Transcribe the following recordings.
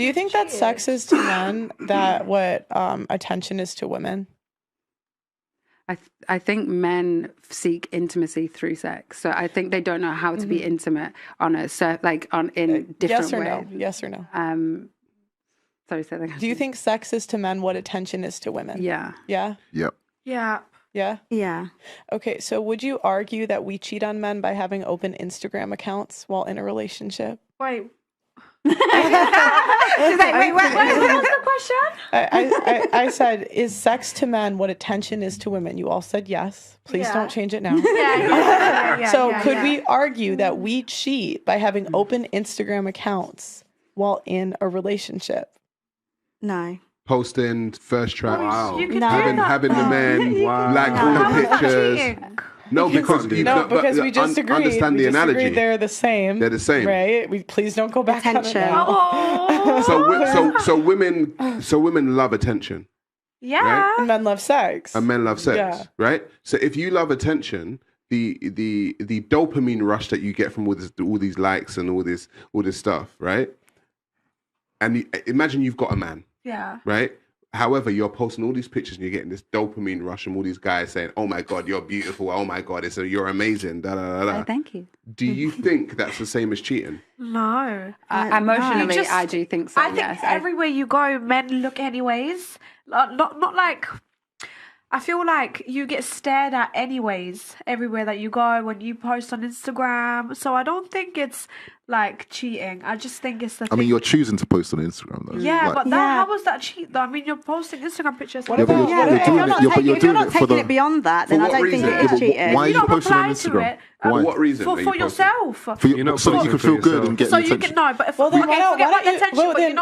Do you think that sex is to men that what attention is to women? I think men seek intimacy through sex, so I think they don't know how to be intimate in different yes or ways. No? Yes or no? Sorry, say that again. Do you think sex is to men what attention is to women? Yeah. Yeah. Yep. Yeah. Yeah. Yeah. Okay, so would you argue that we cheat on men by having open Instagram accounts while in a relationship? Wait. She's like, wait, what was the question? I said, is sex to men what attention is to women? You all said yes. Please don't change it now. So could we argue that we cheat by having open Instagram accounts while in a relationship? No. Posting first track, having the men like all the pictures. No, because we just agreed. Understand the analogy. They're the same. They're the same, right? Please don't go back attention. On it so women love attention. Yeah, right? And men love sex. Right? So if you love attention, the dopamine rush that you get from all these likes and all this stuff, right? And imagine you've got a man. Yeah. Right? However, you're posting all these pictures and you're getting this dopamine rush from all these guys saying, "Oh my God, you're beautiful. Oh my God, you're amazing." Da, da, da, da. Oh, thank you. Do you think that's the same as cheating? No. Emotionally, I do think so. I think everywhere you go, men look anyways. Not like. I feel like you get stared at anyways everywhere that you go when you post on Instagram. So I don't think it's like cheating. I just think it's the thing. I mean, you're choosing to post on Instagram though. Yeah, but how was that cheat though? I mean, you're posting Instagram pictures. If you're not taking it beyond that, then I don't think it is cheating. Why are you posting on Instagram? For what reason? For yourself. So that you can feel good and get so attention. you can no, but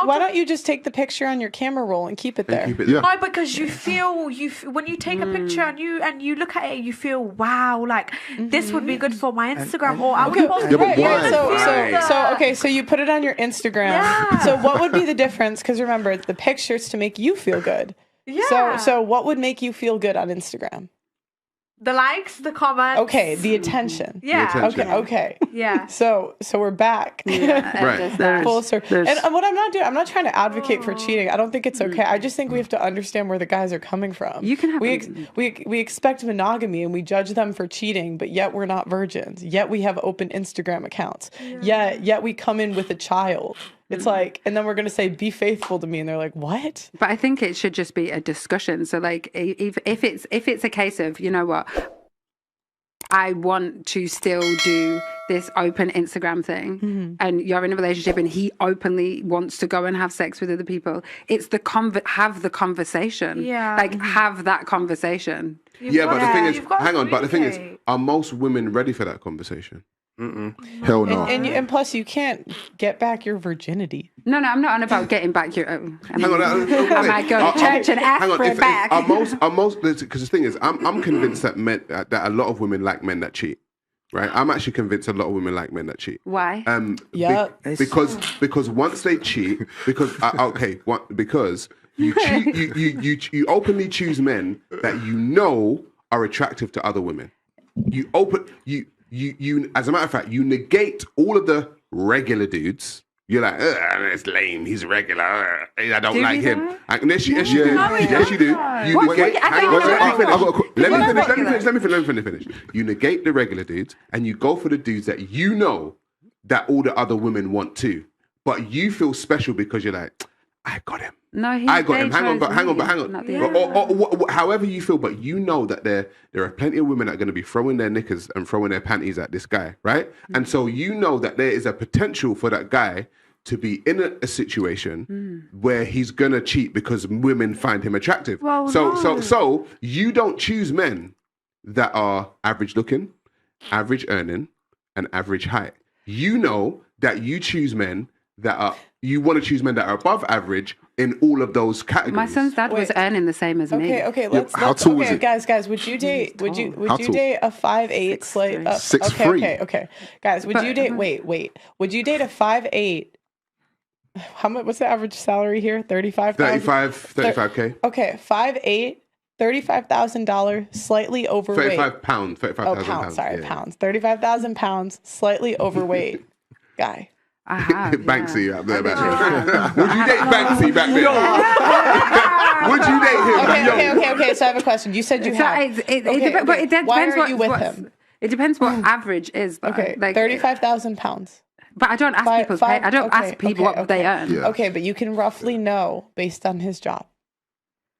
why don't you just take the picture on your camera roll and keep it there? No, because you feel when you take a picture and you look at it, you feel wow, like this would be good for my Instagram or I would post it. So you put it on your Instagram. Yeah. So what would be the difference? Because remember, the picture's to make you feel good. Yeah. So what would make you feel good on Instagram? The likes, the comments. Okay, the attention. Yeah. Okay. Yeah. So we're back. Right. Full circle. And what I'm not doing, I'm not trying to advocate for cheating. I don't think it's okay. I just think we have to understand where the guys are coming from. You can have we expect monogamy and we judge them for cheating, but yet we're not virgins. Yet we have open Instagram accounts. Yeah. Yet we come in with a child. It's like, and then we're going to say, be faithful to me. And they're like, what? But I think it should just be a discussion. So like, if it's a case of, you know what, I want to still do this open Instagram thing and you're in a relationship and he openly wants to go and have sex with other people, it's have the conversation. Yeah. Like have that conversation. But the thing is, hang on, but the thing is, are most women ready for that conversation? Hell no. And plus, you can't get back your virginity. No, I'm not on about getting back your. Hang on, I might go to church and ask for it back. Are most? Because the thing is, I'm convinced that that a lot of women like men that cheat. Right, I'm actually convinced a lot of women like men that cheat. Why? Because once they cheat, because you openly choose men that you know are attractive to other women. You, as a matter of fact, you negate all of the regular dudes. You're like, it's lame. He's regular. I don't like him. Yes, you do. You negate. Let me finish. You negate the regular dudes, and you go for the dudes that you know that all the other women want too. But you feel special because you're like, I got him. No, I got him. Hang on. Or however you feel, but you know that there are plenty of women that are going to be throwing their knickers and throwing their panties at this guy, right? And so you know that there is a potential for that guy to be in a situation where he's going to cheat because women find him attractive. So you don't choose men that are average looking, average earning, and average height. You know that you choose men you want to choose men that are above average in all of those categories. My son's dad was earning the same as me. Okay, let's guys, would you date a 5'8" slate? 6'3". Okay. Guys, would you date would you date a 5'8"? How much? What's the average salary here? 35,000. 35K. Okay, 5'8", $35,000, slightly overweight. 35 pounds. 35,000 pounds. Sorry, pounds. 35,000 pounds, slightly overweight guy. I have. Banksy up there back then. Would you date Banksy back then? Would you date him? Okay. So I have a question. You said you have. But it depends. Why are you with him? It depends what average is. Though. Okay, like 35,000 pounds. But I don't ask people's pay. I don't ask people what they earn. Yeah. Okay, but you can roughly know based on his job,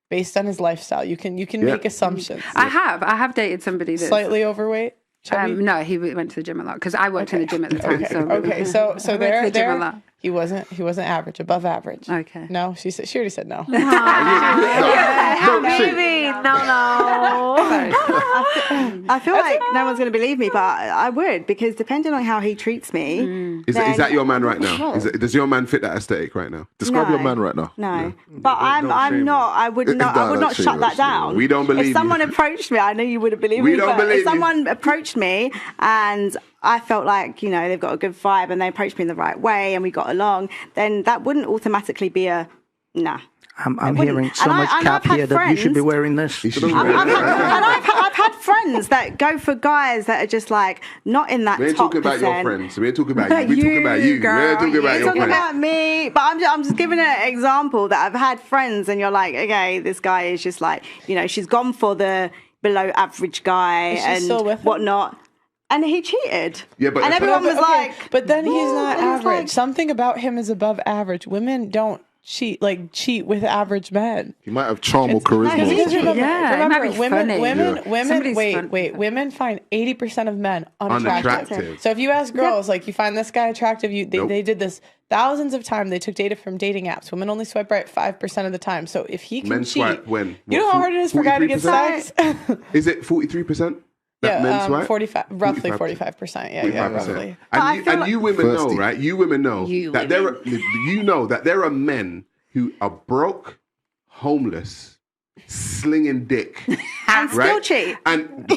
based on his lifestyle. You can make assumptions. I have dated somebody that's slightly overweight. No, he went to the gym a lot because I worked in the gym at the time. So there he wasn't average, above average. Okay. No, she already said no. Baby, no. I feel like no one's going to believe me, but I would, because depending on how he treats me. Is that your man right now? Does your man fit that aesthetic right now? Describe your man right now. No, but I'm not. I would not shut that down. We don't believe If someone you. approached me, I know you wouldn't believe We me. don't but believe if someone approached me and I felt like, they've got a good vibe and they approached me in the right way and we got along, then that wouldn't automatically be a nah. I'm hearing so much cap here that you should be wearing this. I've had friends that go for guys that are just like not in that We ain't top talking about your percent. friends. We ain't talking about you. We're talking about you. Girl. We're talking about You're your talking friends. about me, but I'm just giving an example that I've had friends, and you're like, okay, this guy is just like, she's gone for the below average guy Is she and still with him? whatnot, and he cheated. Yeah, but and everyone was like, but then he's not and it's average. like- Something about him is above average. Women don't cheat with average men. He might have charm or charisma. Because remember, Yeah, it might be funny. women, Somebody's women find 80% of men unattractive. Unattractive. So if you ask girls, like, you find this guy attractive, they did this thousands of times. They took data from dating apps. Women only swipe right 5% of the time. So if he can Men cheat, swipe when? you know how hard it is for a guy to get 43%? sex? Is it 43%? Yeah, Men swipe? 45, roughly 45%. Yeah, roughly. And you women know, Thirsty. right? You women know that there are men who are broke, homeless, slinging dick, and right? still cheat.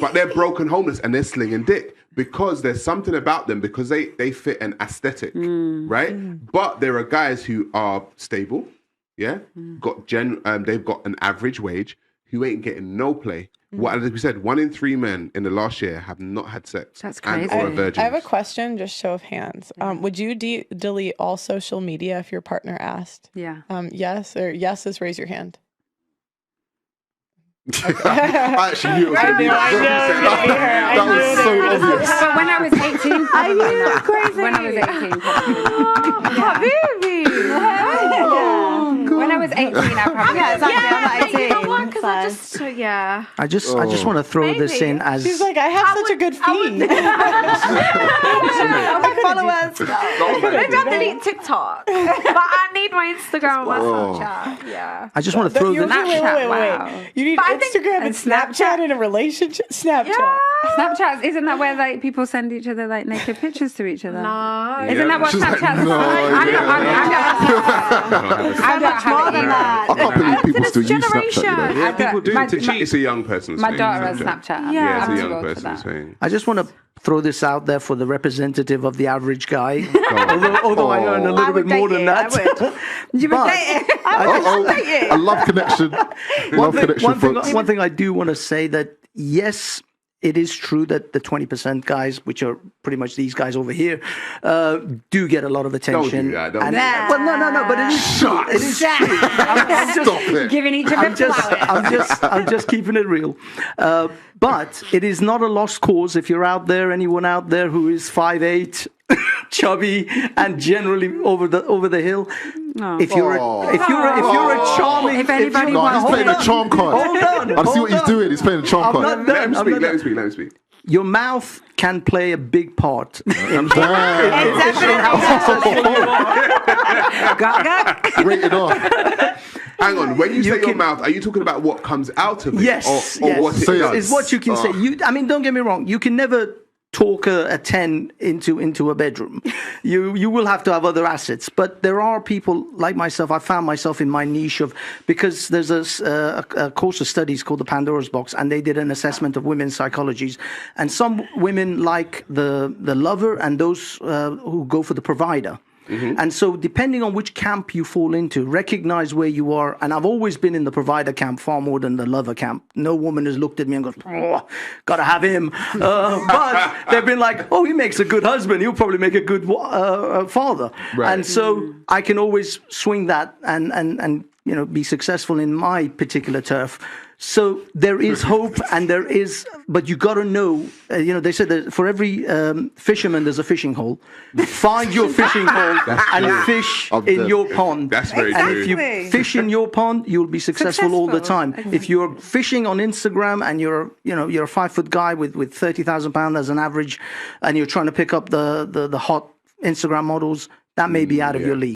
But they're broken, homeless, and they're slinging dick because there's something about them, because they fit an aesthetic, right? But there are guys who are stable, they've got an average wage, who ain't getting no play. As we said, 1 in 3 men in the last year have not had sex. That's crazy. Or a virgin. I have a question, just show of hands. Would you delete all social media if your partner asked? Yeah. Yes, or yes is raise your hand. I actually knew it was I going to be knew that. it. That was so obvious. But when I was 18, probably not. crazy? When I was 18, probably When I was 18, I probably Yeah, exactly. I'm not 18. You know what? Because I so- just, I just want to throw this Maybe. in as She's like, I have such a good feed. followers. maybe I'll delete TikTok. But I need my Instagram and my Snapchat. Yeah. I just want to throw Wait. Wow. You need But I think- Instagram and Snapchat in a relationship? Snapchat. Snapchat, isn't that where like people send each other like naked pictures to each other? No. Isn't that what She's like, Snapchat's no, I don't have More it than either. that. I can't believe people still use generation. Snapchat, you know? Yeah, people do. My- To cheat, it's a young person's My thing. daughter has Snapchat. Yeah, I'm it's a too young old for person's that. thing. I just want to throw this out there for the representative of the average guy. although I earn a little bit more than that. You would date it. I love connection. Love connection, folks. One thing I do want to say that, yes, it is true that the 20% guys, which are pretty much these guys over here, do get a lot of attention. Don't do that. And- Well, no, but it is true. It is true. Stop it. Giving each other flowers. I'm just keeping it real. But it is not a lost cause if you're out there, anyone out there who is 5'8", chubby, and generally over the hill. No. If you're a charming, If anybody No, he's wants playing a charm card. Hold on. I see what he's doing. He's playing a charm I'm card. not done. I'm not done. Let him speak. Your mouth can play a big part. Damn. Rated R. Hang on. When you say your can- mouth, are you talking about what comes out of it? Yes, Or yes. what it Say it. does? It's what you can say. Don't get me wrong. You can never talk a 10 into a bedroom. You will have to have other assets. But there are people like myself. I found myself in my niche because there's a course of studies called the Pandora's Box, and they did an assessment of women's psychologies. And some women like the lover, and those who go for the provider. And so depending on which camp you fall into, recognize where you are. And I've always been in the provider camp far more than the lover camp. No woman has looked at me and goes, oh, gotta have him. But they've been like, oh, he makes a good husband. He'll probably make a good father. Right. And so I can always swing that and be successful in my particular turf. So there is hope, and there is, but you got to know. They said that for every fisherman, there's a fishing hole. Find your fishing hole and fish in your pond. That's very and true. if you fish in your pond, you'll be successful all the time. If you're fishing on Instagram and you're a 5-foot guy with 30,000 pounds as an average, and you're trying to pick up the hot Instagram models, that may be out of your league.